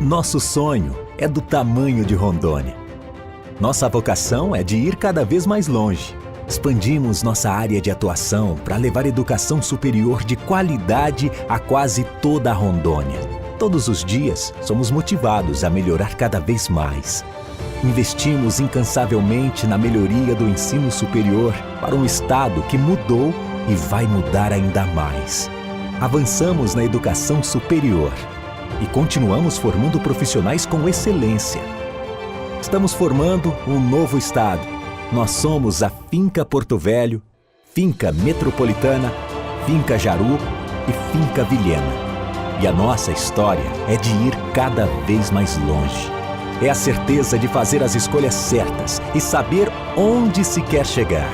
Nosso sonho é do tamanho de Rondônia. Nossa vocação é de ir cada vez mais longe. Expandimos nossa área de atuação para levar educação superior de qualidade a quase toda a Rondônia. Todos os dias, somos motivados a melhorar cada vez mais. Investimos incansavelmente na melhoria do ensino superior para um estado que mudou e vai mudar ainda mais. Avançamos na educação superior e continuamos formando profissionais com excelência. Estamos formando um novo estado. Nós somos a Finca Porto Velho, Finca Metropolitana, Finca Jaru e Finca Vilhena. E a nossa história é de ir cada vez mais longe. É a certeza de fazer as escolhas certas e saber onde se quer chegar.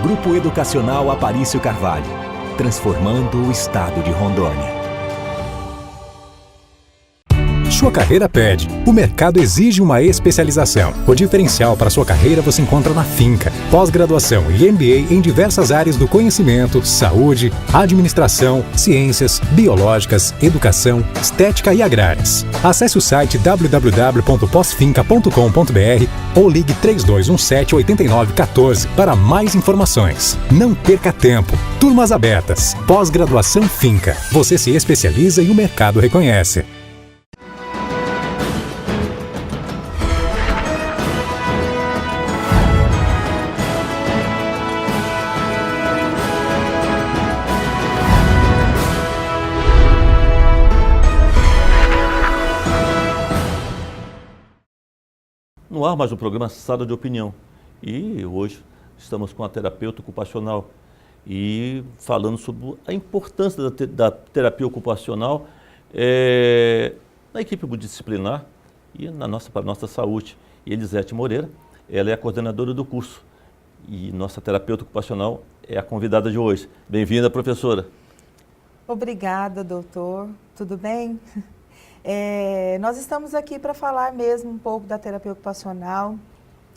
Grupo Educacional Aparício Carvalho, transformando o estado de Rondônia. Sua carreira pede. O mercado exige uma especialização. O diferencial para sua carreira você encontra na Finca. Pós-graduação e MBA em diversas áreas do conhecimento, saúde, administração, ciências, biológicas, educação, estética e agrárias. Acesse o site www.posfinca.com.br ou ligue 3217-8914 para mais informações. Não perca tempo. Turmas abertas. Pós-graduação Finca. Você se especializa e o mercado reconhece. No ar, mais um programa Sala de Opinião. E hoje estamos com a terapeuta ocupacional e falando sobre a importância da terapia ocupacional na equipe multidisciplinar e para a nossa saúde. E Elisete Moreira, ela é a coordenadora do curso e nossa terapeuta ocupacional é a convidada de hoje. Bem-vinda, professora. Obrigada, doutor. Tudo bem? Nós estamos aqui para falar mesmo um pouco da terapia ocupacional,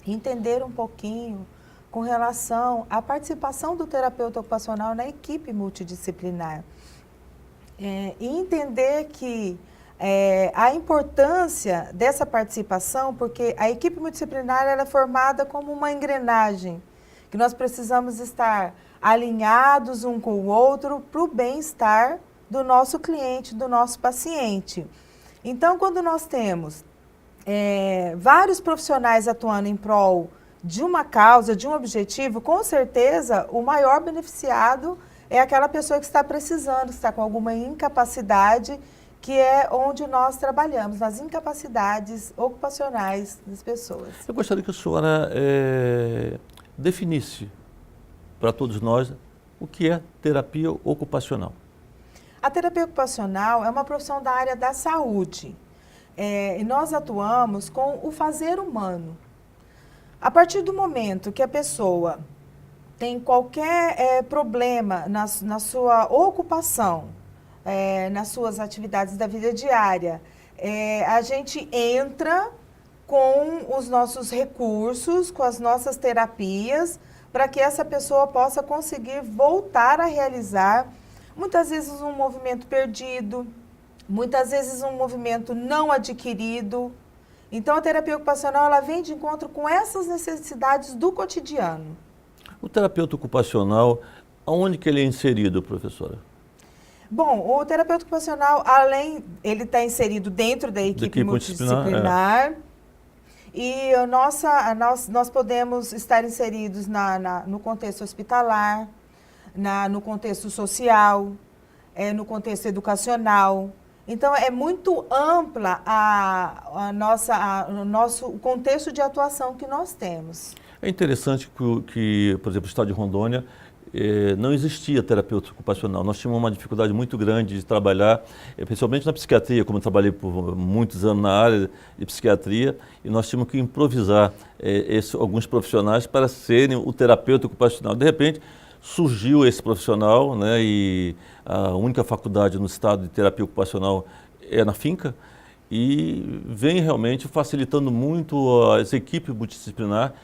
entender um pouquinho com relação à participação do terapeuta ocupacional na equipe multidisciplinar. E entender que a importância dessa participação, porque a equipe multidisciplinar ela é formada como uma engrenagem, que nós precisamos estar alinhados um com o outro para o bem-estar do nosso cliente, do nosso paciente. Então, quando nós temos vários profissionais atuando em prol de uma causa, de um objetivo, com certeza o maior beneficiado é aquela pessoa que está precisando, que está com alguma incapacidade, que é onde nós trabalhamos, nas incapacidades ocupacionais das pessoas. Eu gostaria que a senhora definisse para todos nós o que é terapia ocupacional. A terapia ocupacional é uma profissão da área da saúde e nós atuamos com o fazer humano. A partir do momento que a pessoa tem qualquer problema na sua ocupação, nas suas atividades da vida diária, a gente entra com os nossos recursos, com as nossas terapias, para que essa pessoa possa conseguir voltar a realizar muitas vezes um movimento perdido, muitas vezes um movimento não adquirido. Então, a terapia ocupacional ela vem de encontro com essas necessidades do cotidiano. O terapeuta ocupacional, aonde que ele é inserido, professora? Bom, o terapeuta ocupacional, ele está inserido dentro da equipe multidisciplinar. E nós podemos estar inseridos no contexto hospitalar, no contexto social, no contexto educacional. Então, é muito ampla o nosso contexto de atuação que nós temos. É interessante que por exemplo, no estado de Rondônia, não existia terapeuta ocupacional. Nós tínhamos uma dificuldade muito grande de trabalhar, principalmente na psiquiatria, como eu trabalhei por muitos anos na área de psiquiatria, e nós tínhamos que improvisar alguns profissionais para serem o terapeuta ocupacional. De repente, surgiu esse profissional, né, e a única faculdade no estado de terapia ocupacional é na Finca, e vem realmente facilitando muito as equipes multidisciplinar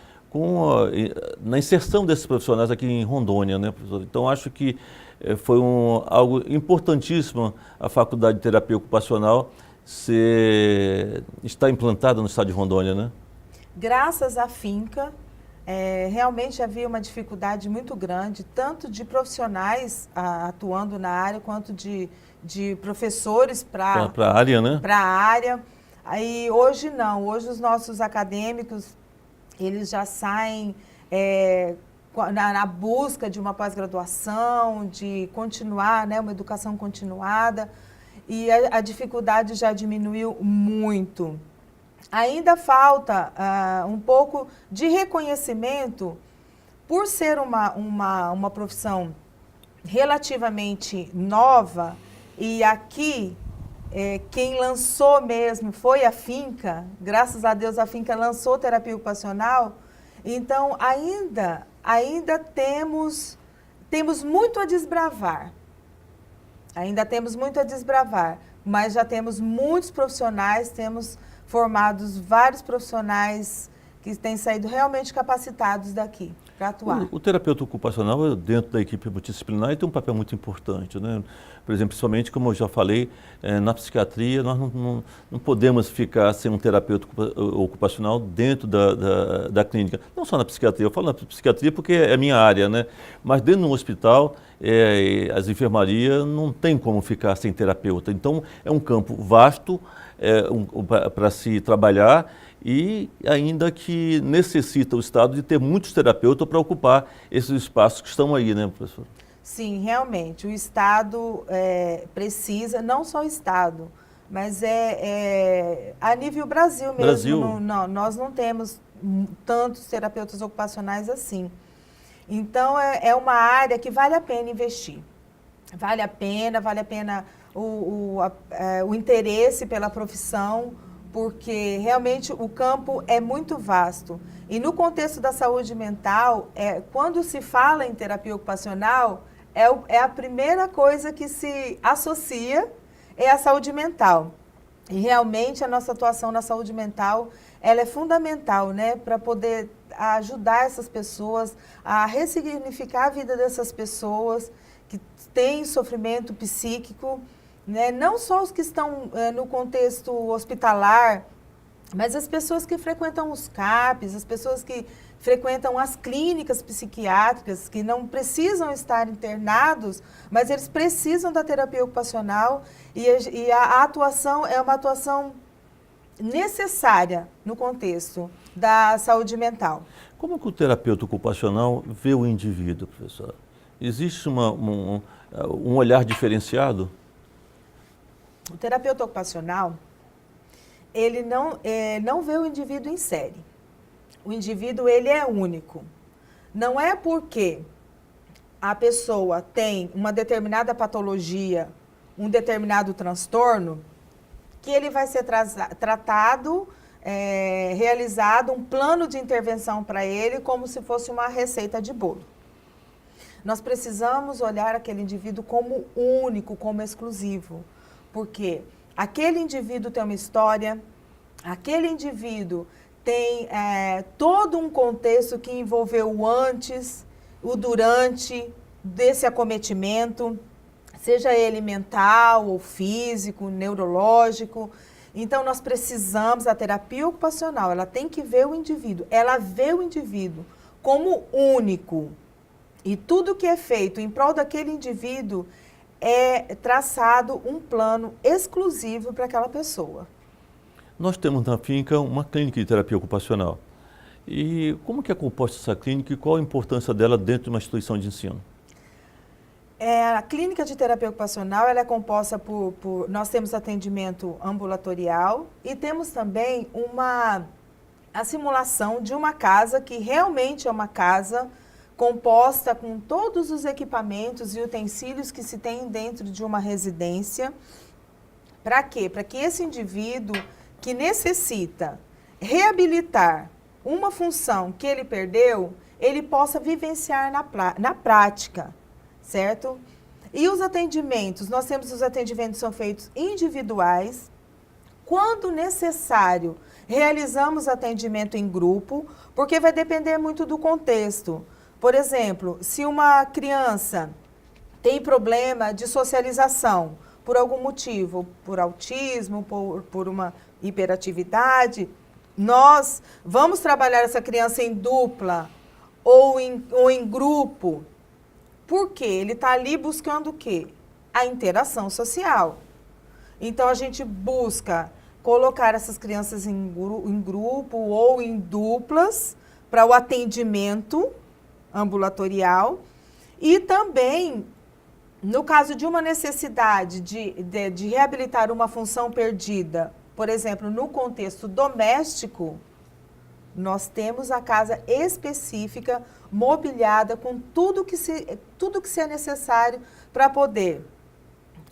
na inserção desses profissionais aqui em Rondônia, né, professor? Então, acho que foi algo importantíssimo a Faculdade de Terapia Ocupacional Você está implantada no estado de Rondônia, né? Graças à finca, realmente havia uma dificuldade muito grande, tanto de profissionais atuando na área, quanto de professores para Para a área, né? a área. Aí, hoje não, hoje os nossos acadêmicos, eles já saem na busca de uma pós-graduação, de continuar, né, uma educação continuada, e a dificuldade já diminuiu muito. Ainda falta um pouco de reconhecimento por ser uma profissão relativamente nova, e aqui quem lançou mesmo foi a finca. Graças a Deus a finca lançou terapia ocupacional. Então ainda temos muito a desbravar. Ainda temos muito a desbravar, mas já temos muitos profissionais, temos formados vários profissionais que têm saído realmente capacitados daqui para atuar. O terapeuta ocupacional, dentro da equipe multidisciplinar, tem um papel muito importante, né? Por exemplo, principalmente, como eu já falei, na psiquiatria, nós não podemos ficar sem um terapeuta ocupacional dentro da clínica. Não só na psiquiatria, eu falo na psiquiatria porque é a minha área, né? Mas dentro de um hospital, as enfermarias não tem como ficar sem terapeuta. Então, é um campo vasto para se trabalhar, e ainda que necessita o Estado de ter muitos terapeutas para ocupar esses espaços que estão aí, né, professor? Sim, realmente, o Estado precisa, não só o Estado, mas a nível Brasil mesmo. Brasil. Nós não temos tantos terapeutas ocupacionais assim. Então, é uma área que vale a pena investir. Vale a pena o interesse pela profissão, porque realmente o campo é muito vasto. E no contexto da saúde mental, quando se fala em terapia ocupacional, é a primeira coisa que se associa é a saúde mental. E realmente a nossa atuação na saúde mental, ela é fundamental, né, para poder ajudar essas pessoas a ressignificar a vida dessas pessoas que têm sofrimento psíquico, né? Não só os que estão no contexto hospitalar, mas as pessoas que frequentam os CAPs, as pessoas que frequentam as clínicas psiquiátricas, que não precisam estar internados, mas eles precisam da terapia ocupacional, e a atuação é uma atuação necessária no contexto da saúde mental. Como que o terapeuta ocupacional vê o indivíduo, professor? Existe um olhar diferenciado? O terapeuta ocupacional, ele não vê o indivíduo em série. O indivíduo, ele é único. Não é porque a pessoa tem uma determinada patologia, um determinado transtorno, que ele vai ser tratado, realizado um plano de intervenção para ele, como se fosse uma receita de bolo. Nós precisamos olhar aquele indivíduo como único, como exclusivo, porque aquele indivíduo tem uma história, aquele indivíduo tem todo um contexto que envolveu o antes, o durante desse acometimento, seja ele mental ou físico, neurológico. Então, nós precisamos, a terapia ocupacional, ela tem que ver o indivíduo, ela vê o indivíduo como único. E tudo que é feito em prol daquele indivíduo é traçado um plano exclusivo para aquela pessoa. Nós temos na finca uma clínica de terapia ocupacional. E como que é composta essa clínica e qual a importância dela dentro de uma instituição de ensino? A clínica de terapia ocupacional, ela é composta nós temos atendimento ambulatorial e temos também a simulação de uma casa que realmente é uma casa composta com todos os equipamentos e utensílios que se tem dentro de uma residência. Para quê? Para que esse indivíduo que necessita reabilitar uma função que ele perdeu, ele possa vivenciar na prática, certo? E os atendimentos, nós temos os atendimentos que são feitos individuais. Quando necessário, realizamos atendimento em grupo, porque vai depender muito do contexto. Por exemplo, se uma criança tem problema de socialização, por algum motivo, por autismo, por uma hiperatividade, nós vamos trabalhar essa criança em dupla ou em grupo. Por quê? Ele está ali buscando o quê? A interação social. Então, a gente busca colocar essas crianças em grupo ou em duplas para o atendimento ambulatorial e também, no caso de uma necessidade de reabilitar uma função perdida, por exemplo, no contexto doméstico, nós temos a casa específica, mobiliada com tudo que se é necessário para poder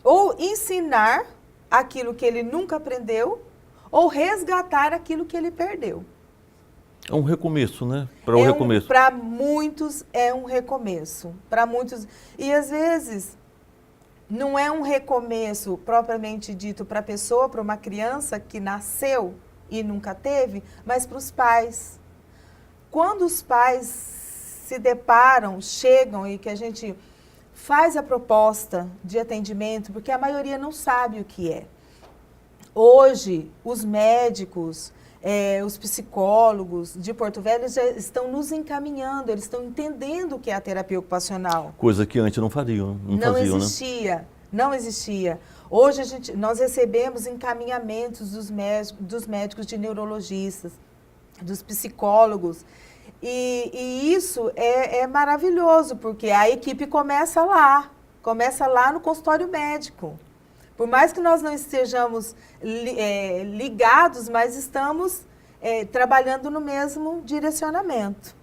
ou ensinar aquilo que ele nunca aprendeu ou resgatar aquilo que ele perdeu. É um recomeço, né? Para o recomeço. Para muitos é um recomeço. Para muitos. E às vezes não é um recomeço propriamente dito para a pessoa, para uma criança que nasceu e nunca teve, mas para os pais. Quando os pais se deparam, chegam e que a gente faz a proposta de atendimento, porque a maioria não sabe o que é. Hoje, os médicos, os psicólogos de Porto Velho já estão nos encaminhando, eles estão entendendo o que é a terapia ocupacional. Coisa que antes não faziam, não existia, né? Não existia. Hoje nós recebemos encaminhamentos dos médicos de neurologistas, dos psicólogos, e isso é maravilhoso, porque a equipe começa lá no consultório médico. Por mais que nós não estejamos ligados, mas estamos trabalhando no mesmo direcionamento.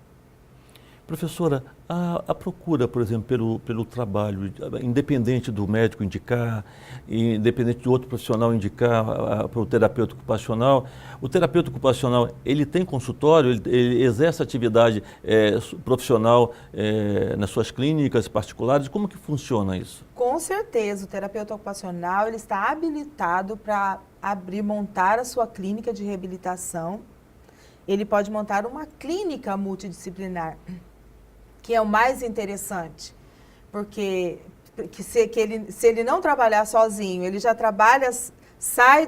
Professora, a procura, por exemplo, pelo trabalho, independente do médico indicar, independente de outro profissional indicar para o terapeuta ocupacional, o terapeuta ocupacional, ele tem consultório, ele exerce atividade profissional nas suas clínicas particulares? Como que funciona isso? Com certeza, o terapeuta ocupacional ele está habilitado para montar a sua clínica de reabilitação. Ele pode montar uma clínica multidisciplinar, que é o mais interessante, porque se ele não trabalhar sozinho, ele já trabalha, sai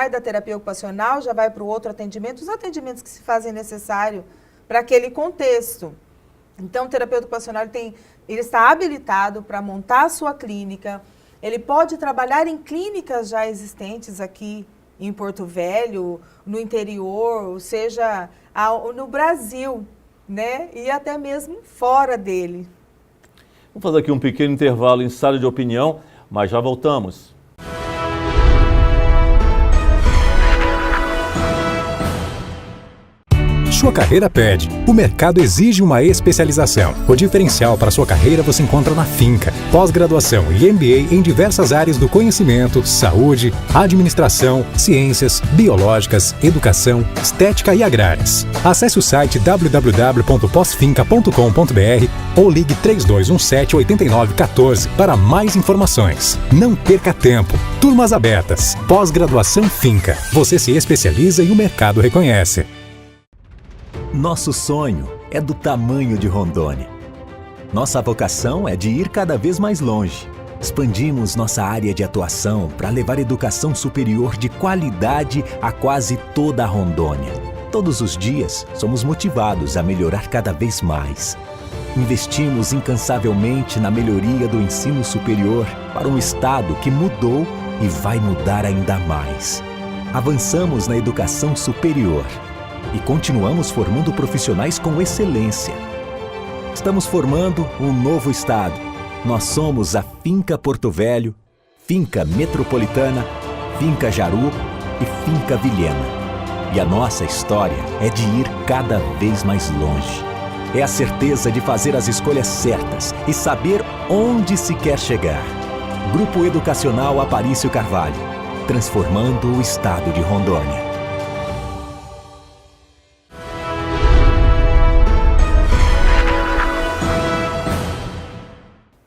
da terapia ocupacional, já vai para o outro atendimento, os atendimentos que se fazem necessário para aquele contexto. Então, o terapeuta ocupacional ele está habilitado para montar a sua clínica, ele pode trabalhar em clínicas já existentes aqui em Porto Velho, no interior, ou seja, no Brasil, né? E até mesmo fora dele. Vamos fazer aqui um pequeno intervalo em sala de opinião, mas já voltamos. Sua carreira pede. O mercado exige uma especialização. O diferencial para sua carreira você encontra na Finca. Pós-graduação e MBA em diversas áreas do conhecimento, saúde, administração, ciências, biológicas, educação, estética e agrárias. Acesse o site www.posfinca.com.br ou ligue 3217-8914 para mais informações. Não perca tempo. Turmas abertas. Pós-graduação Finca. Você se especializa e o mercado reconhece. Nosso sonho é do tamanho de Rondônia. Nossa vocação é de ir cada vez mais longe. Expandimos nossa área de atuação para levar educação superior de qualidade a quase toda a Rondônia. Todos os dias, somos motivados a melhorar cada vez mais. Investimos incansavelmente na melhoria do ensino superior para um estado que mudou e vai mudar ainda mais. Avançamos na educação superior e continuamos formando profissionais com excelência. Estamos formando um novo estado. Nós somos a Finca Porto Velho, Finca Metropolitana, Finca Jaru e Finca Vilhena. E a nossa história é de ir cada vez mais longe. É a certeza de fazer as escolhas certas e saber onde se quer chegar. Grupo Educacional Aparício Carvalho, transformando o estado de Rondônia.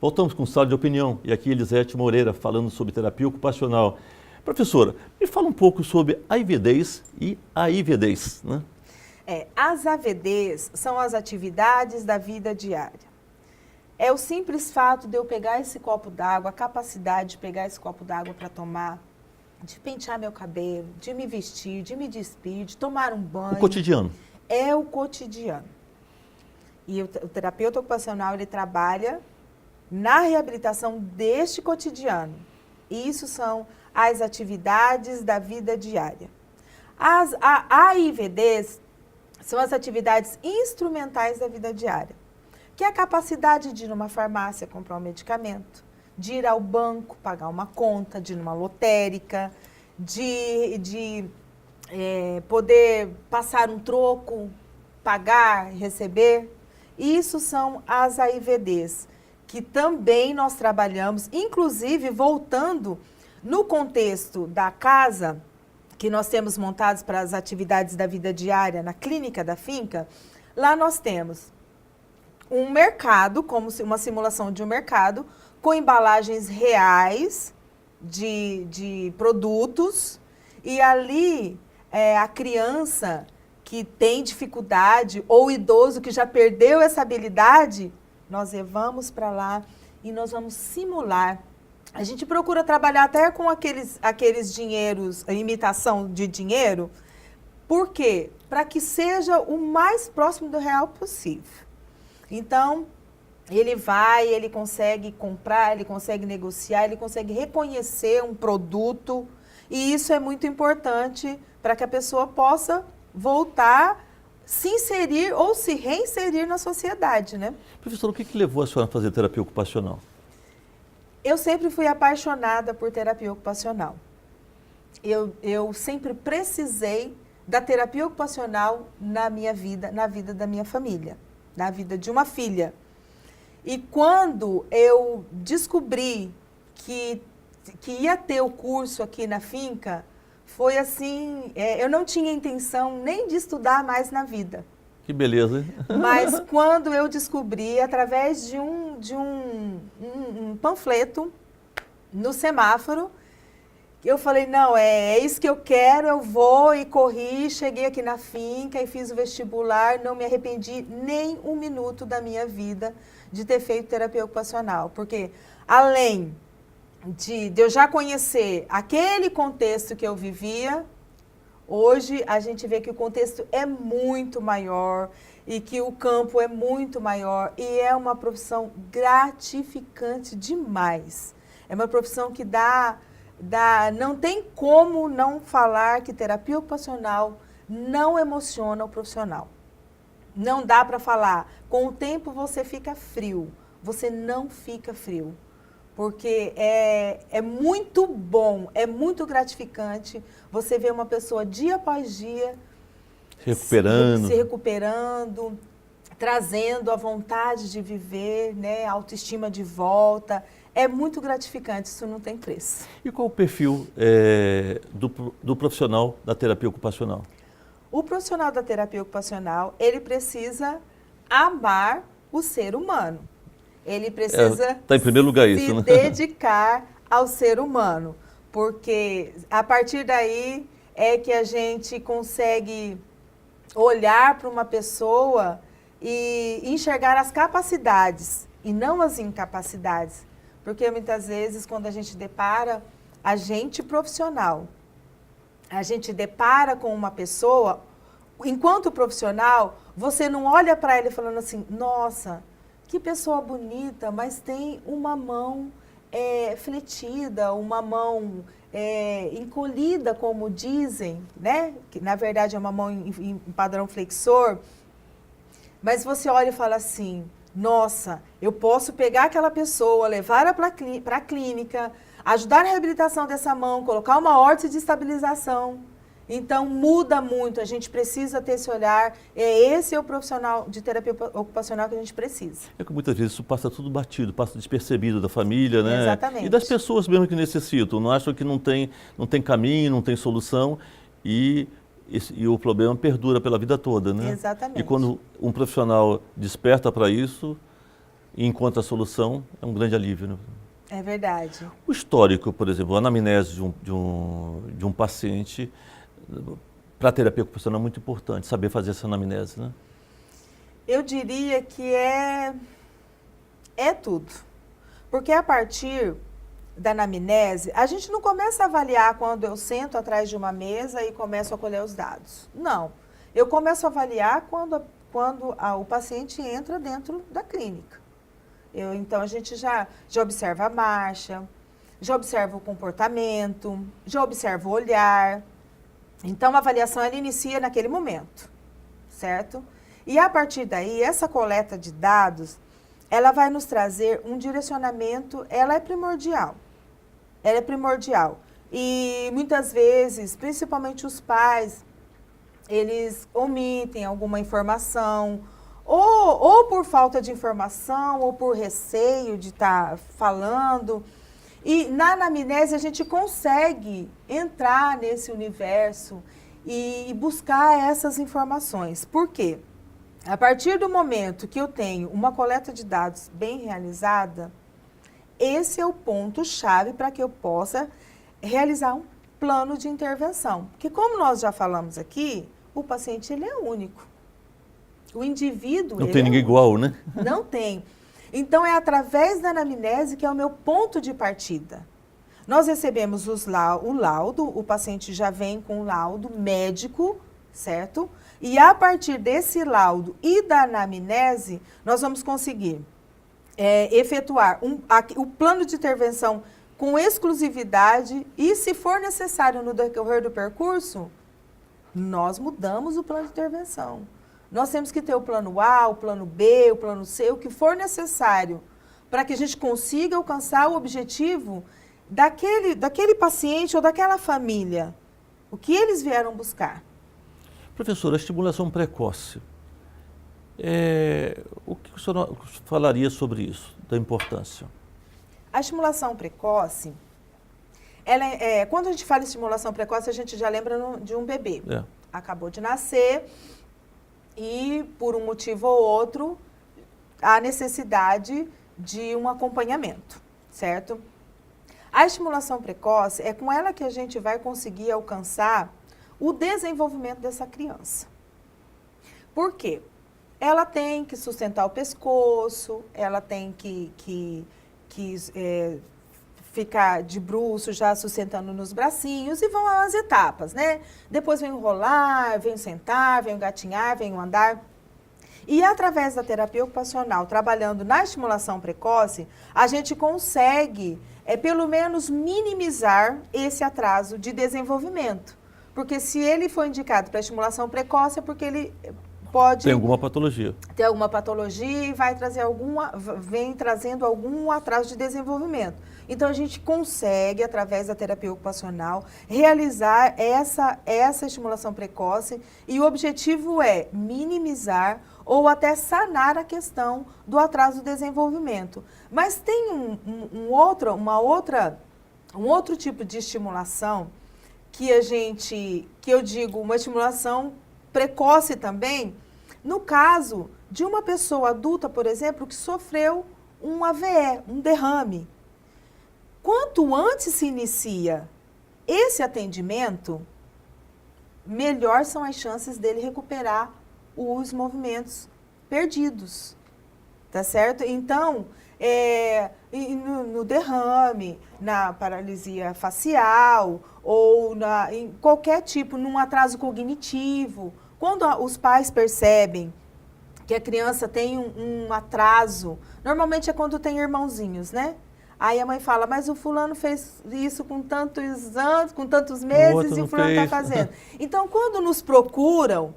Voltamos com sala de opinião e aqui Elisete Moreira falando sobre terapia ocupacional. Professora, me fala um pouco sobre a IVDs e a IVDs, né? As AVDs são as atividades da vida diária. É o simples fato de eu pegar esse copo d'água, a capacidade de pegar esse copo d'água para tomar, de pentear meu cabelo, de me vestir, de me despir, de tomar um banho. O cotidiano. É o cotidiano. E o terapeuta ocupacional, ele trabalha na reabilitação deste cotidiano. Isso são as atividades da vida diária. As AIVDs são as atividades instrumentais da vida diária, que é a capacidade de ir numa farmácia comprar um medicamento, de ir ao banco pagar uma conta, de ir numa lotérica, de poder passar um troco, pagar, receber. Isso são as AIVDs, que também nós trabalhamos, inclusive voltando no contexto da casa, que nós temos montados para as atividades da vida diária na clínica da finca. Lá nós temos um mercado, como uma simulação de um mercado, com embalagens reais de produtos, e ali a criança que tem dificuldade ou o idoso que já perdeu essa habilidade, nós levamos para lá e nós vamos simular. A gente procura trabalhar até com aqueles dinheiros, a imitação de dinheiro. Por quê? Para que seja o mais próximo do real possível. Então, ele consegue comprar, ele consegue negociar, ele consegue reconhecer um produto. E isso é muito importante para que a pessoa possa voltar, se inserir ou se reinserir na sociedade, né? Professora, o que levou a senhora a fazer terapia ocupacional? Eu sempre fui apaixonada por terapia ocupacional. Eu sempre precisei da terapia ocupacional na minha vida, na vida da minha família, na vida de uma filha. E quando eu descobri que ia ter o curso aqui na finca, foi assim, eu não tinha intenção nem de estudar mais na vida. Que beleza, hein? Mas quando eu descobri, através de um panfleto no semáforo, eu falei, não, é isso que eu quero, eu vou, e corri, cheguei aqui na finca e fiz o vestibular, não me arrependi nem um minuto da minha vida de ter feito terapia ocupacional, porque além de eu já conhecer aquele contexto que eu vivia, hoje a gente vê que o contexto é muito maior e que o campo é muito maior e é uma profissão gratificante demais. É uma profissão que não tem como não falar que terapia ocupacional não emociona o profissional. Não dá para falar, com o tempo você fica frio, você não fica frio. Porque é muito bom, é muito gratificante você ver uma pessoa dia após dia se recuperando, trazendo a vontade de viver, né, a autoestima de volta. É muito gratificante, isso não tem preço. E qual o perfil do profissional da terapia ocupacional? O profissional da terapia ocupacional, ele precisa amar o ser humano. Ele precisa tá em primeiro lugar isso, se né? dedicar ao ser humano, porque a partir daí é que a gente consegue olhar para uma pessoa e enxergar as capacidades e não as incapacidades. Porque muitas vezes quando a gente depara, a gente profissional, a gente depara com uma pessoa, enquanto profissional, você não olha para ele falando assim, nossa, que pessoa bonita, mas tem uma mão fletida, uma mão encolhida, como dizem, né? Que na verdade é uma mão em padrão flexor. Mas você olha e fala assim, nossa, eu posso pegar aquela pessoa, levá-la para a clínica, ajudar na reabilitação dessa mão, colocar uma órtese de estabilização. Então, muda muito, a gente precisa ter esse olhar, esse é o profissional de terapia ocupacional que a gente precisa. É que muitas vezes isso passa tudo batido, passa despercebido da família, né? Exatamente. E das pessoas mesmo que necessitam, não acham que não tem caminho, não tem solução e o problema perdura pela vida toda, né? Exatamente. E quando um profissional desperta para isso e encontra a solução, é um grande alívio, né? É verdade. O histórico, por exemplo, a anamnese de um paciente, para a terapia ocupacional é muito importante, saber fazer essa anamnese, né? Eu diria que é É tudo. Porque a partir da anamnese, a gente não começa a avaliar quando eu sento atrás de uma mesa e começo a colher os dados. Não. Eu começo a avaliar quando o paciente entra dentro da clínica. Então, a gente já observa a marcha, já observa o comportamento, já observa o olhar. Então, a avaliação ela inicia naquele momento, certo? E a partir daí, essa coleta de dados, ela vai nos trazer um direcionamento, ela é primordial. Ela é primordial. E muitas vezes, principalmente os pais, eles omitem alguma informação, ou por falta de informação, ou por receio de estar falando. E na anamnese a gente consegue entrar nesse universo e buscar essas informações. Por quê? A partir do momento que eu tenho uma coleta de dados bem realizada, esse é o ponto-chave para que eu possa realizar um plano de intervenção. Porque como nós já falamos aqui, o paciente ele é único. O indivíduo... Não tem ninguém igual, né? Não tem. Então, é através da anamnese que é o meu ponto de partida. Nós recebemos o laudo, o paciente já vem com o laudo médico, certo? E a partir desse laudo e da anamnese, nós vamos conseguir efetuar o plano de intervenção com exclusividade e, se for necessário no decorrer do percurso, nós mudamos o plano de intervenção. Nós temos que ter o plano A, o plano B, o plano C, o que for necessário para que a gente consiga alcançar o objetivo daquele paciente ou daquela família. O que eles vieram buscar. Professora, a estimulação precoce. O que o senhor falaria sobre isso, da importância? A estimulação precoce, quando a gente fala em estimulação precoce, a gente já lembra de um bebê. Acabou de nascer e, por um motivo ou outro, há necessidade de um acompanhamento, certo? A estimulação precoce é com ela que a gente vai conseguir alcançar o desenvolvimento dessa criança. Por quê? Ela tem que sustentar o pescoço, ela tem que ficar de bruço já sustentando nos bracinhos e vão as etapas, né? Depois vem o rolar, vem o sentar, vem o gatinhar, vem o andar. E através da terapia ocupacional, trabalhando na estimulação precoce, a gente consegue, pelo menos, minimizar esse atraso de desenvolvimento. Porque se ele foi indicado para estimulação precoce, é porque ele pode... Tem alguma patologia. Tem alguma patologia e vem trazendo algum atraso de desenvolvimento. Então, a gente consegue, através da terapia ocupacional, realizar essa estimulação precoce e o objetivo é minimizar ou até sanar a questão do atraso do desenvolvimento. Mas tem um outro tipo de estimulação que eu digo, uma estimulação precoce também, no caso de uma pessoa adulta, por exemplo, que sofreu um AVE, um derrame. Quanto antes se inicia esse atendimento, melhor são as chances dele recuperar os movimentos perdidos, tá certo? Então, no derrame, na paralisia facial ou em qualquer tipo, num atraso cognitivo, quando os pais percebem que a criança tem um atraso, normalmente é quando tem irmãozinhos, né? Aí a mãe fala, mas o fulano fez isso com tantos anos, com tantos meses, e o fulano está fazendo. Então, quando nos procuram,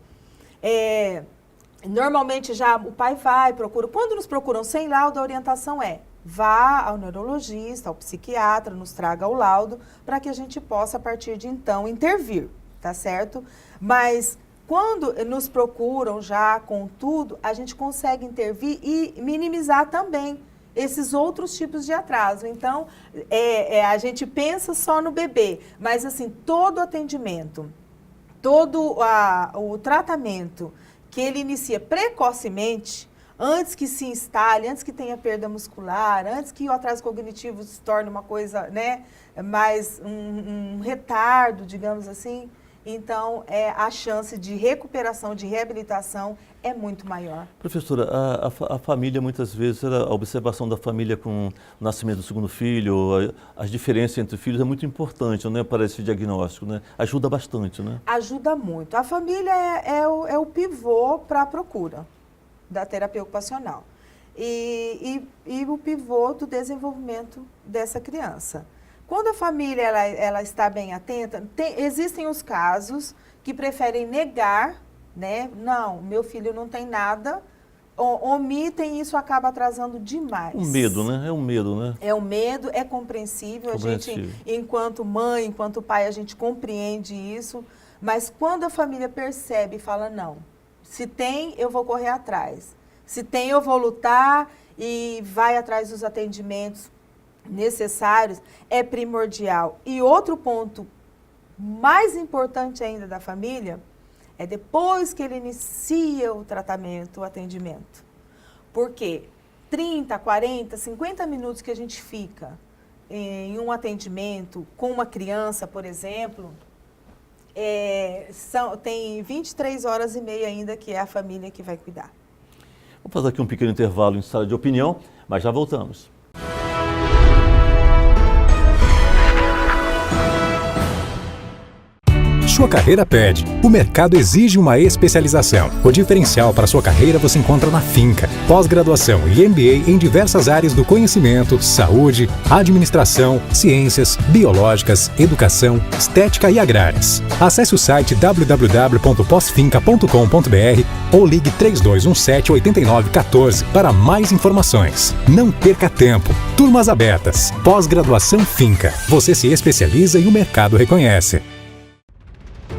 normalmente já o pai procura. Quando nos procuram sem laudo, a orientação vá ao neurologista, ao psiquiatra, nos traga o laudo, para que a gente possa, a partir de então, intervir, tá certo? Mas quando nos procuram já com tudo, a gente consegue intervir e minimizar também esses outros tipos de atraso. Então, a gente pensa só no bebê, mas assim, todo atendimento, todo o tratamento que ele inicia precocemente, antes que se instale, antes que tenha perda muscular, antes que o atraso cognitivo se torne uma coisa, né, mais um retardo, digamos assim, então a chance de recuperação, de reabilitação é muito maior. Professora, a família, muitas vezes, a observação da família com o nascimento do segundo filho, as diferenças entre filhos é muito importante, né, para esse diagnóstico, né? Ajuda bastante, né? Ajuda muito. A família é o pivô para a procura da terapia ocupacional e o pivô do desenvolvimento dessa criança. Quando a família ela está bem atenta, existem os casos que preferem negar, né? Não, meu filho não tem nada, omitem e isso acaba atrasando demais. O medo, né? É um medo, né? É o medo, é compreensível. A gente, enquanto mãe, enquanto pai, a gente compreende isso, mas quando a família percebe e fala, não, se tem, eu vou correr atrás. Se tem, eu vou lutar e vai atrás dos atendimentos necessários, é primordial. E outro ponto mais importante ainda da família é depois que ele inicia o tratamento, o atendimento. Porque 30, 40, 50 minutos que a gente fica em um atendimento com uma criança, por exemplo, tem 23 horas e meia ainda que é a família que vai cuidar. Vamos fazer aqui um pequeno intervalo em sala de opinião, mas já voltamos. Sua carreira pede. O mercado exige uma especialização. O diferencial para sua carreira você encontra na Finca. Pós-graduação e MBA em diversas áreas do conhecimento, saúde, administração, ciências, biológicas, educação, estética e agrárias. Acesse o site www.posfinca.com.br ou ligue 3217-8914 para mais informações. Não perca tempo. Turmas abertas. Pós-graduação Finca. Você se especializa e o mercado reconhece.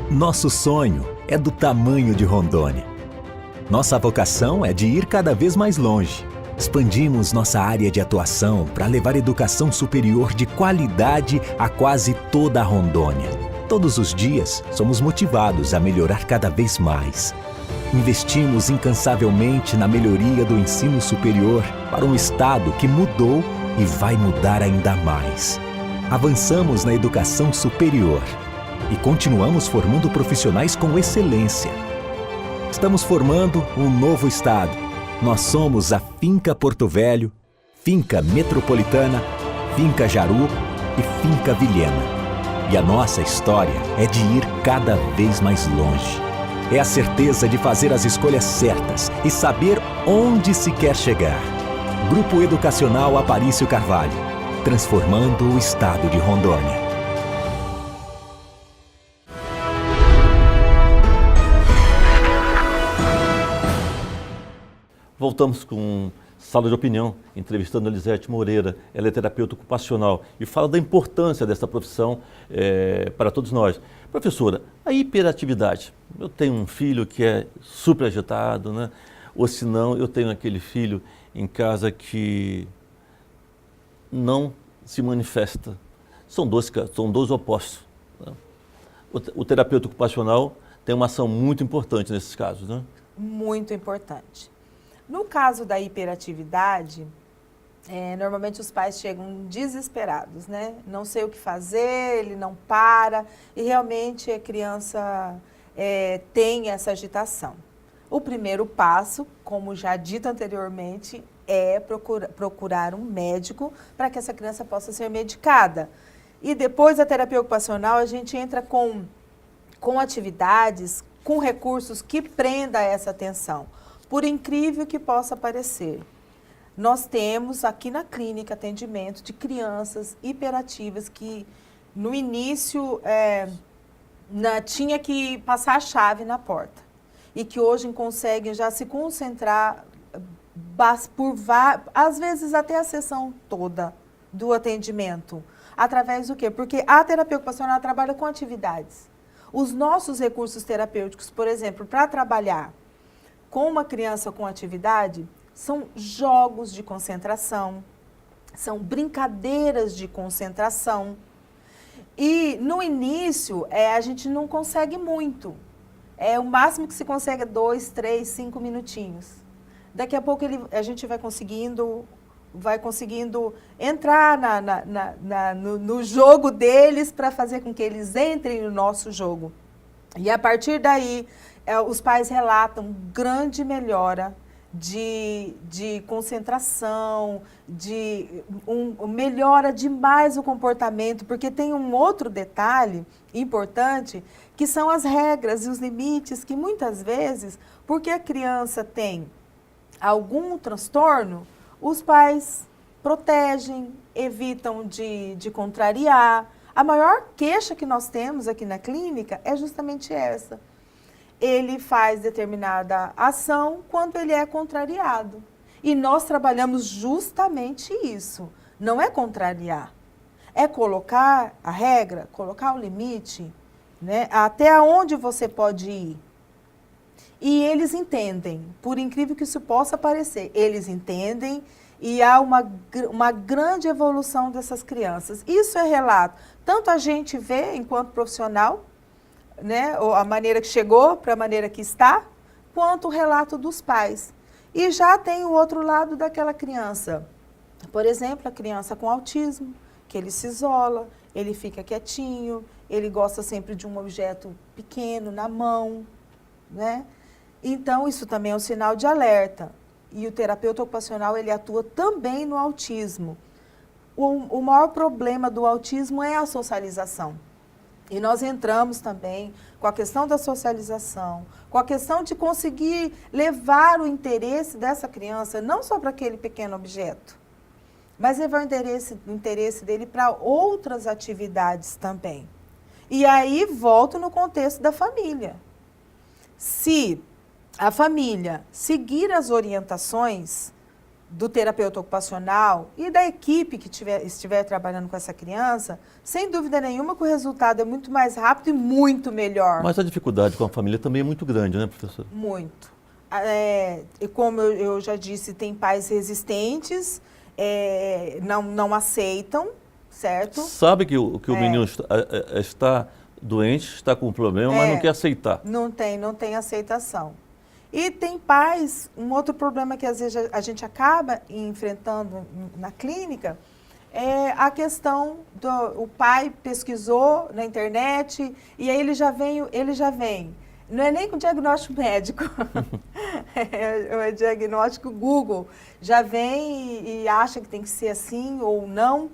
Nosso sonho é do tamanho de Rondônia. Nossa vocação é de ir cada vez mais longe. Expandimos nossa área de atuação para levar educação superior de qualidade a quase toda a Rondônia. Todos os dias, somos motivados a melhorar cada vez mais. Investimos incansavelmente na melhoria do ensino superior para um estado que mudou e vai mudar ainda mais. Avançamos na educação superior e continuamos formando profissionais com excelência. Estamos formando um novo estado. Nós somos a Finca Porto Velho, Finca Metropolitana, Finca Jaru e Finca Vilhena. E a nossa história é de ir cada vez mais longe. É a certeza de fazer as escolhas certas e saber onde se quer chegar. Grupo Educacional Aparício Carvalho, transformando o estado de Rondônia. Voltamos com Sala de Opinião, entrevistando a Elisete Moreira. Ela é terapeuta ocupacional e fala da importância dessa profissão para todos nós. Professora, a hiperatividade. Eu tenho um filho que é super agitado, né? Ou se não, eu tenho aquele filho em casa que não se manifesta. São dois opostos, né? O terapeuta ocupacional tem uma ação muito importante nesses casos, né? Muito importante. No caso da hiperatividade, normalmente os pais chegam desesperados, né? Não sei o que fazer, ele não para, e realmente a criança tem essa agitação. O primeiro passo, como já dito anteriormente, é procurar um médico para que essa criança possa ser medicada. E depois da terapia ocupacional, a gente entra com atividades, com recursos que prenda essa atenção. Por incrível que possa parecer, nós temos aqui na clínica atendimento de crianças hiperativas que no início tinha que passar a chave na porta e que hoje conseguem já se concentrar às vezes até a sessão toda do atendimento. Através do quê? Porque a terapia ocupacional trabalha com atividades. Os nossos recursos terapêuticos, por exemplo, para trabalhar com uma criança com atividade, são jogos de concentração, são brincadeiras de concentração. E no início, a gente não consegue muito. O máximo que se consegue é 2, 3, 5 minutinhos. Daqui a pouco a gente vai conseguindo entrar no jogo deles para fazer com que eles entrem no nosso jogo. E a partir daí, os pais relatam grande melhora de concentração, melhora demais o comportamento, porque tem um outro detalhe importante, que são as regras e os limites, que muitas vezes, porque a criança tem algum transtorno, os pais protegem, evitam de contrariar. A maior queixa que nós temos aqui na clínica é justamente essa. Ele faz determinada ação quando ele é contrariado. E nós trabalhamos justamente isso. Não é contrariar, é colocar a regra, colocar o limite, né, até onde você pode ir. E eles entendem, por incrível que isso possa parecer, eles entendem e há uma grande evolução dessas crianças. Isso é relato. Tanto a gente vê enquanto profissional, né, ou a maneira que chegou para a maneira que está, quanto o relato dos pais. E já tem o outro lado daquela criança. Por exemplo, a criança com autismo, que ele se isola, ele fica quietinho, ele gosta sempre de um objeto pequeno na mão, né? Então, isso também é um sinal de alerta. E o terapeuta ocupacional, ele atua também no autismo. O maior problema do autismo é a socialização. E nós entramos também com a questão da socialização, com a questão de conseguir levar o interesse dessa criança, não só para aquele pequeno objeto, mas levar o interesse dele para outras atividades também. E aí volto no contexto da família. Se a família seguir as orientações do terapeuta ocupacional e da equipe que estiver trabalhando com essa criança, sem dúvida nenhuma que o resultado é muito mais rápido e muito melhor. Mas a dificuldade com a família também é muito grande, né, professora? Muito. E como eu já disse, tem pais resistentes, não aceitam, certo? Sabe que o menino está doente, está com um problema, mas não quer aceitar. Não tem aceitação. E tem pais, um outro problema que às vezes a gente acaba enfrentando na clínica, é a questão o pai pesquisou na internet e aí ele já vem. Não é nem com diagnóstico médico, é diagnóstico Google. Já vem e acha que tem que ser assim ou não,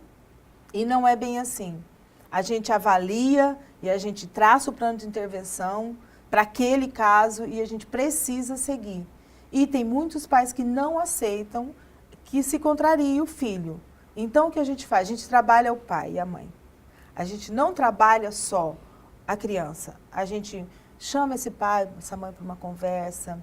e não é bem assim. A gente avalia e a gente traça o plano de intervenção para aquele caso e a gente precisa seguir. E tem muitos pais que não aceitam que se contrarie o filho. Então, o que a gente faz? A gente trabalha o pai e a mãe. A gente não trabalha só a criança. A gente chama esse pai, essa mãe para uma conversa.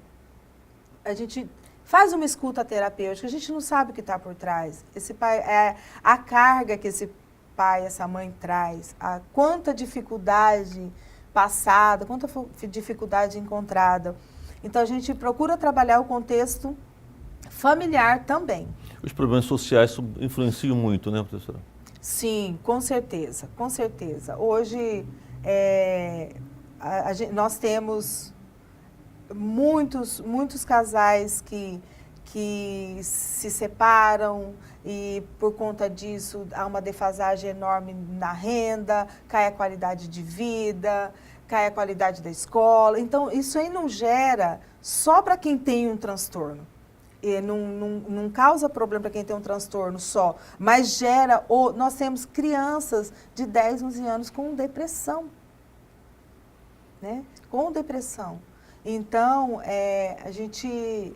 A gente faz uma escuta terapêutica. A gente não sabe o que está por trás. Esse pai, a carga que esse pai, essa mãe traz, quanta dificuldade passada, quanta dificuldade encontrada. Então, a gente procura trabalhar o contexto familiar também. Os problemas sociais influenciam muito, né, professora? Sim, com certeza, com certeza. Hoje, nós temos muitos casais que se separam e, por conta disso, há uma defasagem enorme na renda, cai a qualidade de vida, cai a qualidade da escola. Então, isso aí não gera só para quem tem um transtorno. E não causa problema para quem tem um transtorno só, mas gera... Nós temos crianças de 10, 11 anos com depressão, né? Com depressão. Então, a gente...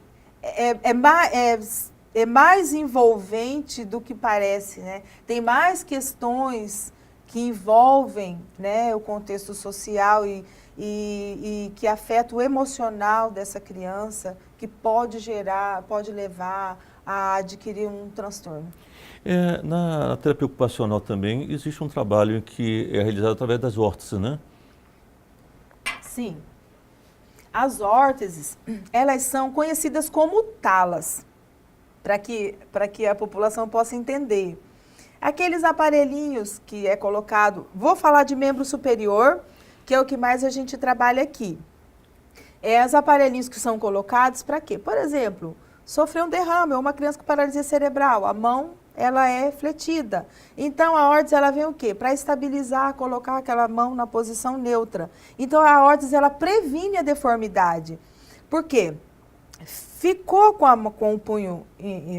É mais envolvente do que parece, né? Tem mais questões que envolvem, né, o contexto social e que afeta o emocional dessa criança, que pode levar a adquirir um transtorno. Na terapia ocupacional também existe um trabalho que é realizado através das órteses, né? Sim. As órteses, elas são conhecidas como talas, para que a população possa entender. Aqueles aparelhinhos que é colocado, vou falar de membro superior, que é o que mais a gente trabalha aqui. Os aparelhinhos que são colocados para quê? Por exemplo, sofreu um derrame, ou uma criança com paralisia cerebral, a mão ela é fletida. Então, a órtese, ela vem o quê? Para estabilizar, colocar aquela mão na posição neutra. Então, a órtese, ela previne a deformidade. Por quê? Ficou com o punho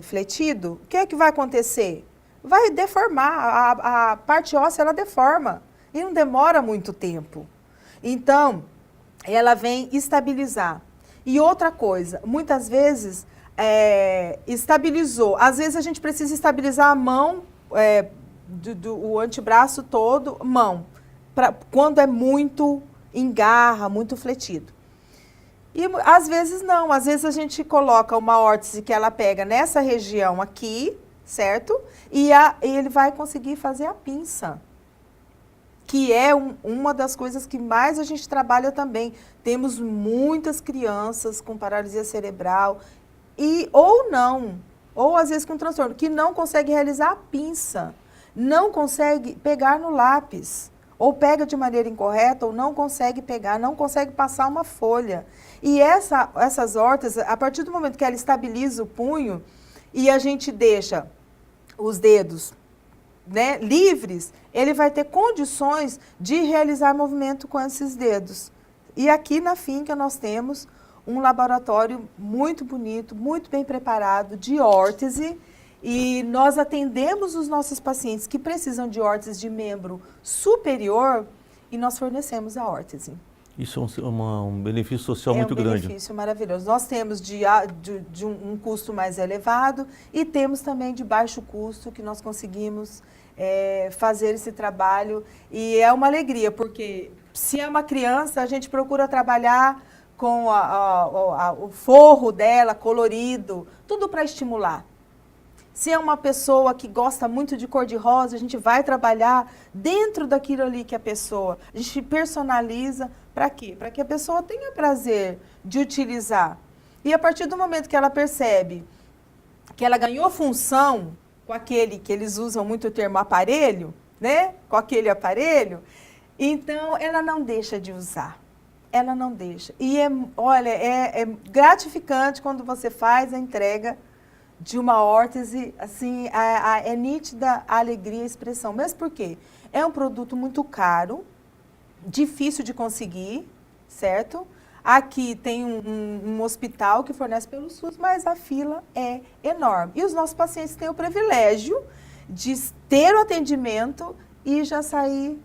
fletido, o que é que vai acontecer? Vai deformar, a parte óssea, ela deforma. E não demora muito tempo. Então, ela vem estabilizar. E outra coisa, muitas vezes, estabilizou. Às vezes a gente precisa estabilizar a mão, o antebraço todo, mão, quando é muito engarra, muito fletido. E às vezes não, às vezes a gente coloca uma órtese que ela pega nessa região aqui, certo? E ele vai conseguir fazer a pinça, que é uma das coisas que mais a gente trabalha também. Temos muitas crianças com paralisia cerebral, ou às vezes com transtorno, que não consegue realizar a pinça, não consegue pegar no lápis, ou pega de maneira incorreta, ou não consegue pegar, não consegue passar uma folha. E essas órteses, a partir do momento que ela estabiliza o punho, e a gente deixa os dedos, né, livres, ele vai ter condições de realizar movimento com esses dedos. E aqui na finca nós temos um laboratório muito bonito, muito bem preparado de órtese, e nós atendemos os nossos pacientes que precisam de órtese de membro superior e nós fornecemos a órtese. Isso é um benefício social muito grande. É um benefício maravilhoso. Nós temos de um custo mais elevado e temos também de baixo custo que nós conseguimos fazer esse trabalho. E é uma alegria, porque se é uma criança, a gente procura trabalhar com o forro dela colorido, tudo para estimular. Se é uma pessoa que gosta muito de cor-de-rosa, a gente vai trabalhar dentro daquilo ali que a gente personaliza. Para quê? Para que a pessoa tenha prazer de utilizar. E a partir do momento que ela percebe que ela ganhou função com aquele que eles usam muito o termo aparelho, né? Com aquele aparelho, então ela não deixa de usar. Ela não deixa. E olha, é gratificante quando você faz a entrega de uma órtese, assim, é nítida a alegria e a expressão. Mesmo porque é um produto muito caro, difícil de conseguir, certo? Aqui tem um hospital que fornece pelo SUS, mas a fila é enorme. E os nossos pacientes têm o privilégio de ter o atendimento e já sair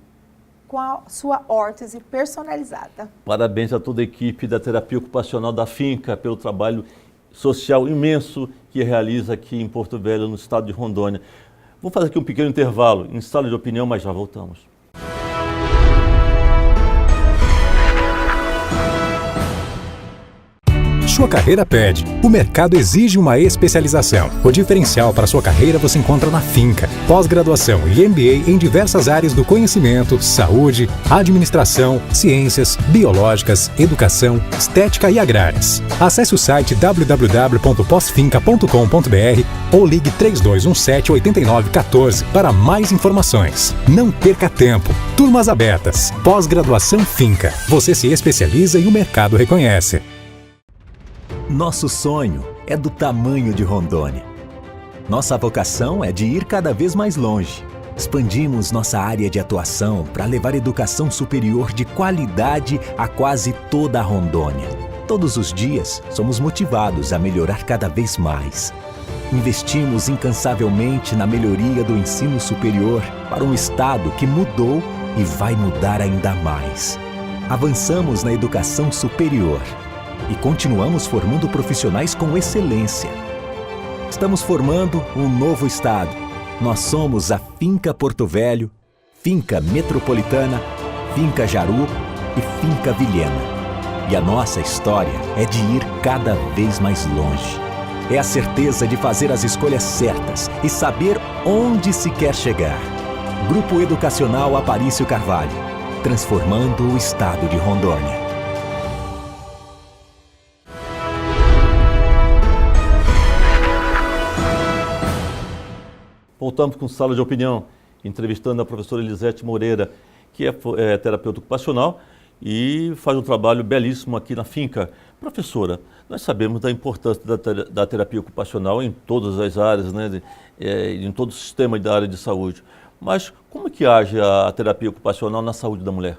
com a sua órtese personalizada. Parabéns a toda a equipe da terapia ocupacional da finca pelo trabalho social imenso que realiza aqui em Porto Velho, no estado de Rondônia. Vou fazer aqui um pequeno intervalo, em estado de opinião, mas já voltamos. Sua carreira pede. O mercado exige uma especialização. O diferencial para sua carreira você encontra na Finca. Pós-graduação e MBA em diversas áreas do conhecimento, saúde, administração, ciências, biológicas, educação, estética e agrárias. Acesse o site www.posfinca.com.br ou ligue 3217-8914 para mais informações. Não perca tempo. Turmas abertas. Pós-graduação Finca. Você se especializa e o mercado reconhece. Nosso sonho é do tamanho de Rondônia. Nossa vocação é de ir cada vez mais longe. Expandimos nossa área de atuação para levar educação superior de qualidade a quase toda a Rondônia. Todos os dias, somos motivados a melhorar cada vez mais. Investimos incansavelmente na melhoria do ensino superior para um estado que mudou e vai mudar ainda mais. Avançamos na educação superior e continuamos formando profissionais com excelência. Estamos formando um novo estado. Nós somos a Finca Porto Velho, Finca Metropolitana, Finca Jaru e Finca Vilhena. E a nossa história é de ir cada vez mais longe. É a certeza de fazer as escolhas certas e saber onde se quer chegar. Grupo Educacional Aparício Carvalho, transformando o estado de Rondônia. Voltamos com Sala de Opinião, entrevistando a professora Elisete Moreira, que é terapeuta ocupacional e faz um trabalho belíssimo aqui na finca. Professora, nós sabemos da importância da terapia ocupacional em todas as áreas, né, em todo o sistema da área de saúde. Mas como é que age a terapia ocupacional na saúde da mulher?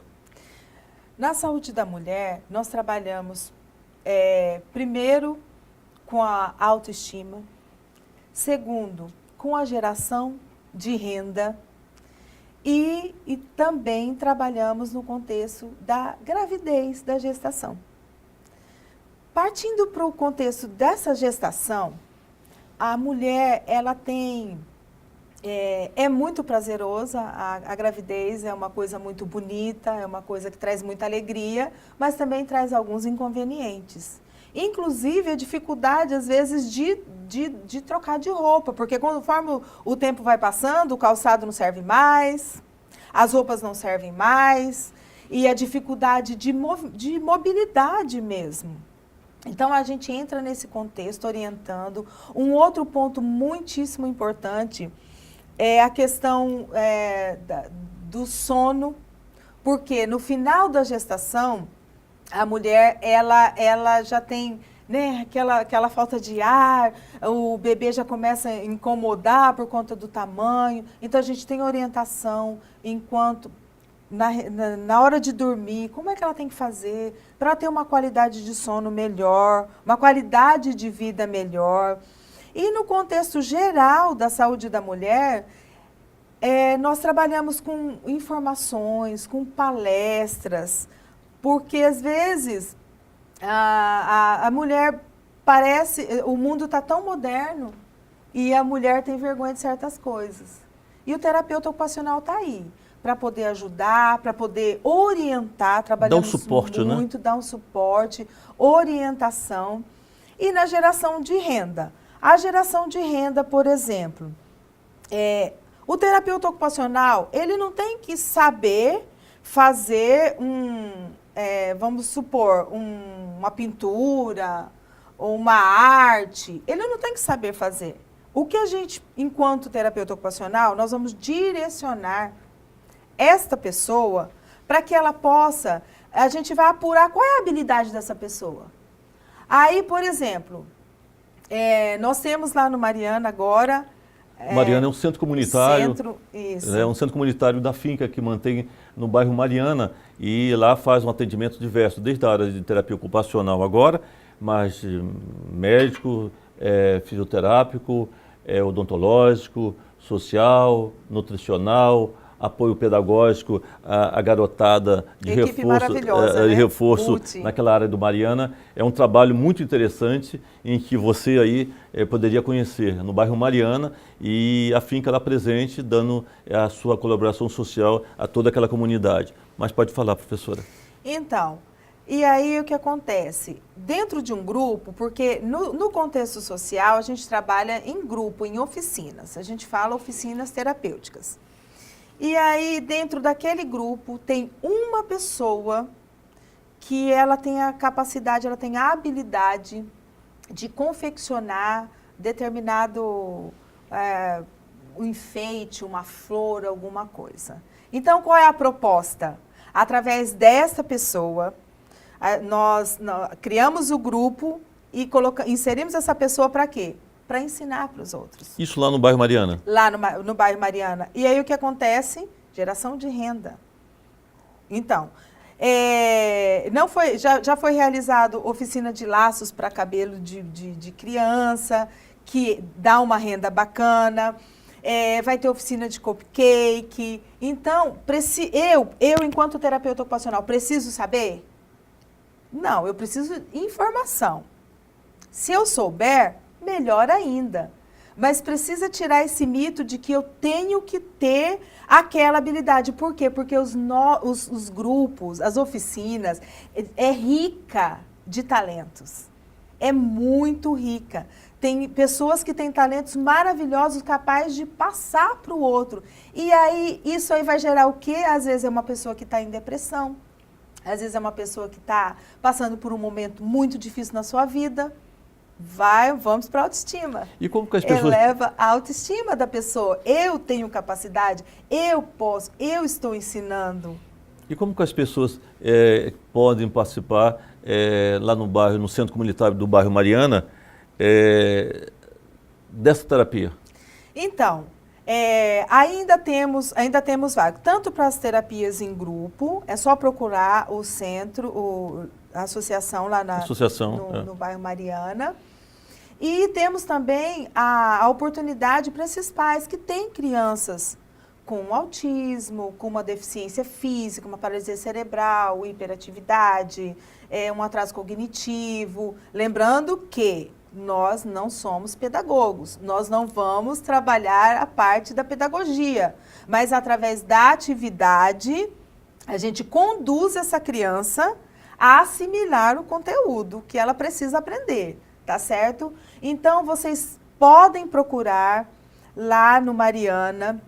Na saúde da mulher, nós trabalhamos primeiro com a autoestima, segundo, com a geração de renda e também trabalhamos no contexto da gravidez, da gestação. Partindo para o contexto dessa gestação, a mulher, ela tem, é muito prazerosa, a gravidez é uma coisa muito bonita, é uma coisa que traz muita alegria, mas também traz alguns inconvenientes. Inclusive a dificuldade, às vezes, de trocar de roupa, porque conforme o tempo vai passando, o calçado não serve mais, as roupas não servem mais, e a dificuldade de mobilidade mesmo. Então, a gente entra nesse contexto orientando. Um outro ponto muitíssimo importante é a questão do sono, porque no final da gestação, a mulher ela já tem, né, aquela falta de ar, o bebê já começa a incomodar por conta do tamanho. Então, a gente tem orientação enquanto... Na hora de dormir, como é que ela tem que fazer para ter uma qualidade de sono melhor, uma qualidade de vida melhor. E no contexto geral da saúde da mulher, nós trabalhamos com informações, com palestras, porque às vezes a mulher parece, o mundo está tão moderno e a mulher tem vergonha de certas coisas. E o terapeuta ocupacional está aí para poder ajudar, para poder orientar, trabalhamos dar um suporte, muito, né? dar um suporte, orientação. E na geração de renda. A geração de renda, por exemplo, o terapeuta ocupacional, ele não tem que saber fazer vamos supor, uma pintura ou uma arte. Ele não tem que saber fazer. O que a gente, enquanto terapeuta ocupacional, nós vamos direcionar esta pessoa para que ela possa, a gente vai apurar qual é a habilidade dessa pessoa. Aí, por exemplo, nós temos lá no Mariana agora... Mariana é um centro comunitário, isso. É um centro comunitário da finca que mantém no bairro Mariana e lá faz um atendimento diverso, desde a área de terapia ocupacional agora, mas médico, fisioterápico, odontológico, social, nutricional, apoio pedagógico, a garotada de Equipe maravilhosa, né? reforço naquela área do Mariana. É um trabalho muito interessante em que você aí poderia conhecer no bairro Mariana e a finca lá presente, dando a sua colaboração social a toda aquela comunidade. Mas pode falar, professora. Então, e aí o que acontece? Dentro de um grupo, porque no contexto social a gente trabalha em grupo, em oficinas, a gente fala oficinas terapêuticas. E aí, dentro daquele grupo, tem uma pessoa que ela tem a capacidade, ela tem a habilidade de confeccionar determinado um enfeite, uma flor, alguma coisa. Então, qual é a proposta? Através dessa pessoa, nós criamos o grupo e inserimos essa pessoa para quê? Para ensinar para os outros. Isso lá no bairro Mariana? Lá no bairro Mariana. E aí o que acontece? Geração de renda. Então, já foi realizado oficina de laços para cabelo de criança, que dá uma renda bacana. Vai ter oficina de cupcake. Então, eu enquanto terapeuta ocupacional, preciso saber? Não, eu preciso de informação. Se eu souber, melhor ainda. Mas precisa tirar esse mito de que eu tenho que ter aquela habilidade. Por quê? Porque os grupos, as oficinas, é rica de talentos. É muito rica. Tem pessoas que têm talentos maravilhosos, capazes de passar para o outro. E aí, isso aí vai gerar o quê? Às vezes é uma pessoa que está em depressão. Às vezes é uma pessoa que está passando por um momento muito difícil na sua vida. Vamos para a autoestima. E como que as pessoas... Eleva a autoestima da pessoa. Eu tenho capacidade, eu posso, eu estou ensinando. E como que as pessoas podem participar lá no bairro, no Centro Comunitário do bairro Mariana, dessa terapia? Então, ainda temos vaga, tanto para as terapias em grupo, é só procurar o centro, a associação lá no bairro Mariana. E temos também a oportunidade para esses pais que têm crianças com autismo, com uma deficiência física, uma paralisia cerebral, hiperatividade, um atraso cognitivo. Lembrando que nós não somos pedagogos, nós não vamos trabalhar a parte da pedagogia, mas através da atividade, a gente conduz essa criança a assimilar o conteúdo que ela precisa aprender, tá certo? Então, vocês podem procurar lá no Mariana,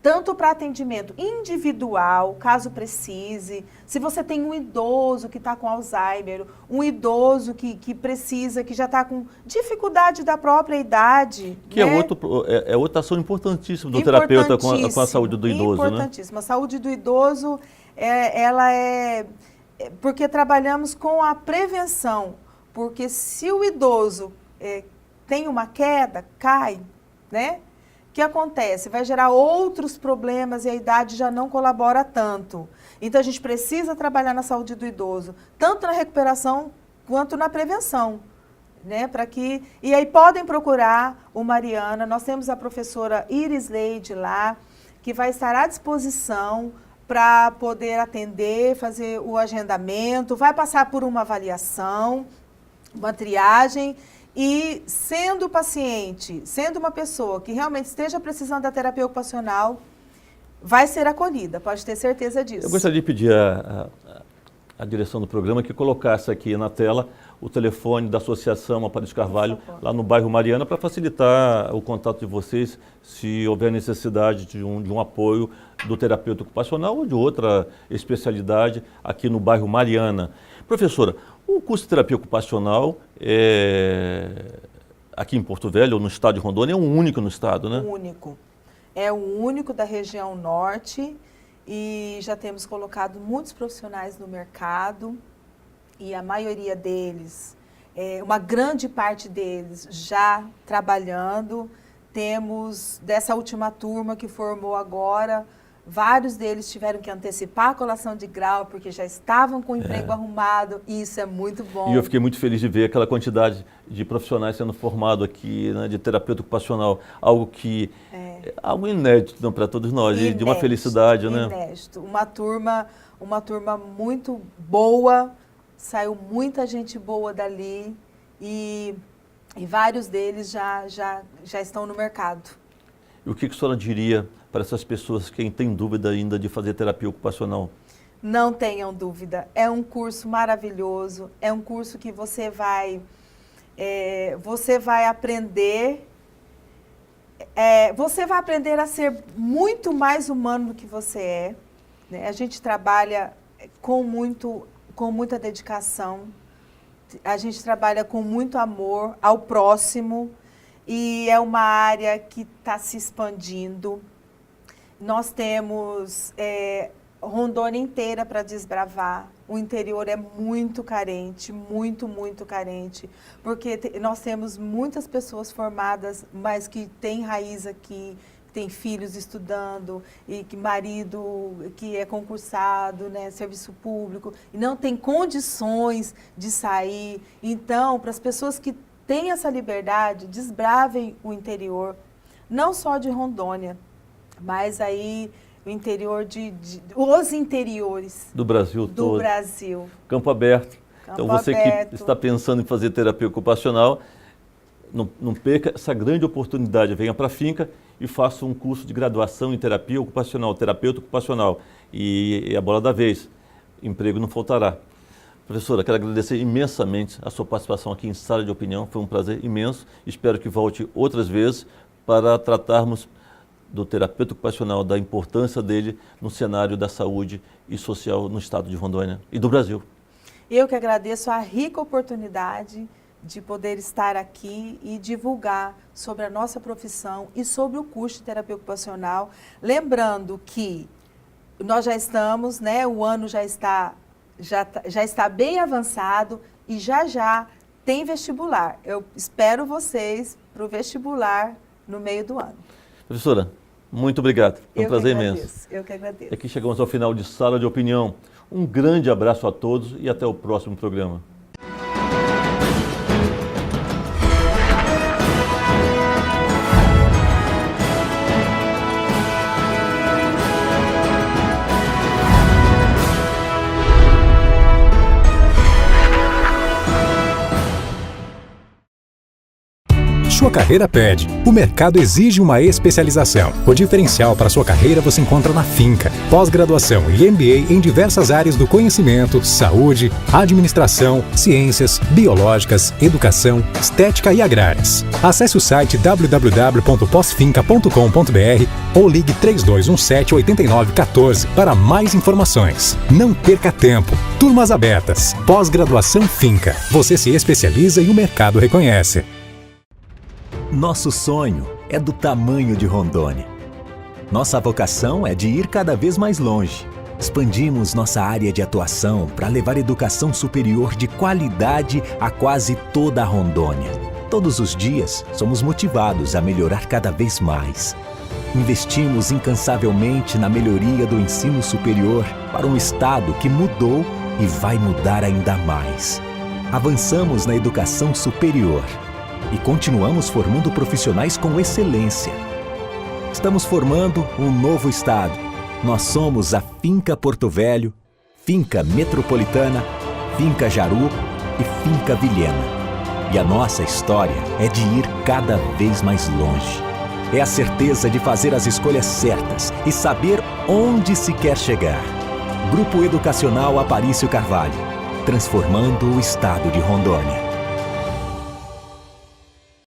tanto para atendimento individual, caso precise, se você tem um idoso que está com Alzheimer, um idoso que precisa, que já está com dificuldade da própria idade. Que né? é outra ação importantíssima do terapeuta com a saúde do idoso, né? Importantíssima. A saúde do idoso, ela é... Porque trabalhamos com a prevenção, porque se o idoso tem uma queda, cai, né? O que acontece? Vai gerar outros problemas e a idade já não colabora tanto. Então, a gente precisa trabalhar na saúde do idoso, tanto na recuperação quanto na prevenção. Né? E aí podem procurar o Mariana, nós temos a professora Iris Leide lá, que vai estar à disposição para poder atender, fazer o agendamento, vai passar por uma avaliação, uma triagem. E sendo o paciente, sendo uma pessoa que realmente esteja precisando da terapia ocupacional, vai ser acolhida, pode ter certeza disso. Eu gostaria de pedir à direção do programa que colocasse aqui na tela o telefone da Associação Aparício Carvalho, lá no bairro Mariana, para facilitar o contato de vocês, se houver necessidade de um apoio do terapeuta ocupacional ou de outra especialidade aqui no bairro Mariana. Professora, o curso de terapia ocupacional aqui em Porto Velho, ou no estado de Rondônia, é o único no estado, né? Único. É o único da região norte e já temos colocado muitos profissionais no mercado e a maioria deles, uma grande parte deles já trabalhando. Temos dessa última turma que formou agora, vários deles tiveram que antecipar a colação de grau, porque já estavam com o emprego arrumado, e isso é muito bom. E eu fiquei muito feliz de ver aquela quantidade de profissionais sendo formados aqui, né, de terapeuta ocupacional, algo inédito para todos nós, inédito, de uma felicidade, né? Inédito. Uma turma muito boa, saiu muita gente boa dali, e vários deles já estão no mercado. E o que a senhora diria para essas pessoas que têm dúvida ainda de fazer terapia ocupacional? Não tenham dúvida, é um curso maravilhoso, é um curso que você vai aprender, a ser muito mais humano do que você é, né? A gente trabalha com muita dedicação, a gente trabalha com muito amor ao próximo, e é uma área que está se expandindo. Nós temos Rondônia inteira para desbravar. O interior é muito carente, muito, muito carente, porque nós temos muitas pessoas formadas, mas que têm raiz aqui, tem filhos estudando, e que marido que é concursado, né, serviço público, e não tem condições de sair. Então, para as pessoas que têm essa liberdade, desbravem o interior, não só de Rondônia, mas aí o interior os interiores do Brasil todo. Do Brasil. Campo aberto. Então você que está pensando em fazer terapia ocupacional, não perca essa grande oportunidade. Venha para a Finca e faça um curso de graduação em terapia ocupacional, terapeuta ocupacional. E a bola da vez, emprego não faltará. Professora, quero agradecer imensamente a sua participação aqui em Sala de Opinião. Foi um prazer imenso. Espero que volte outras vezes para tratarmos do terapeuta ocupacional, da importância dele no cenário da saúde e social no estado de Rondônia e do Brasil. Eu que agradeço a rica oportunidade de poder estar aqui e divulgar sobre a nossa profissão e sobre o curso de terapia ocupacional. Lembrando que nós já estamos, né? O ano já está bem avançado e já tem vestibular. Eu espero vocês para o vestibular no meio do ano. Professora, muito obrigado. Foi um prazer imenso. Eu que agradeço. Aqui chegamos ao final de Sala de Opinião. Um grande abraço a todos e até o próximo programa. Sua carreira pede. O mercado exige uma especialização. O diferencial para sua carreira você encontra na Finca. Pós-graduação e MBA em diversas áreas do conhecimento, saúde, administração, ciências, biológicas, educação, estética e agrárias. Acesse o site www.posfinca.com.br ou ligue 3217-8914 para mais informações. Não perca tempo. Turmas abertas. Pós-graduação Finca. Você se especializa e o mercado reconhece. Nosso sonho é do tamanho de Rondônia. Nossa vocação é de ir cada vez mais longe. Expandimos nossa área de atuação para levar educação superior de qualidade a quase toda a Rondônia. Todos os dias, somos motivados a melhorar cada vez mais. Investimos incansavelmente na melhoria do ensino superior para um estado que mudou e vai mudar ainda mais. Avançamos na educação superior e continuamos formando profissionais com excelência. Estamos formando um novo estado. Nós somos a Finca Porto Velho, Finca Metropolitana, Finca Jaru e Finca Vilhena. E a nossa história é de ir cada vez mais longe. É a certeza de fazer as escolhas certas e saber onde se quer chegar. Grupo Educacional Aparício Carvalho, transformando o estado de Rondônia.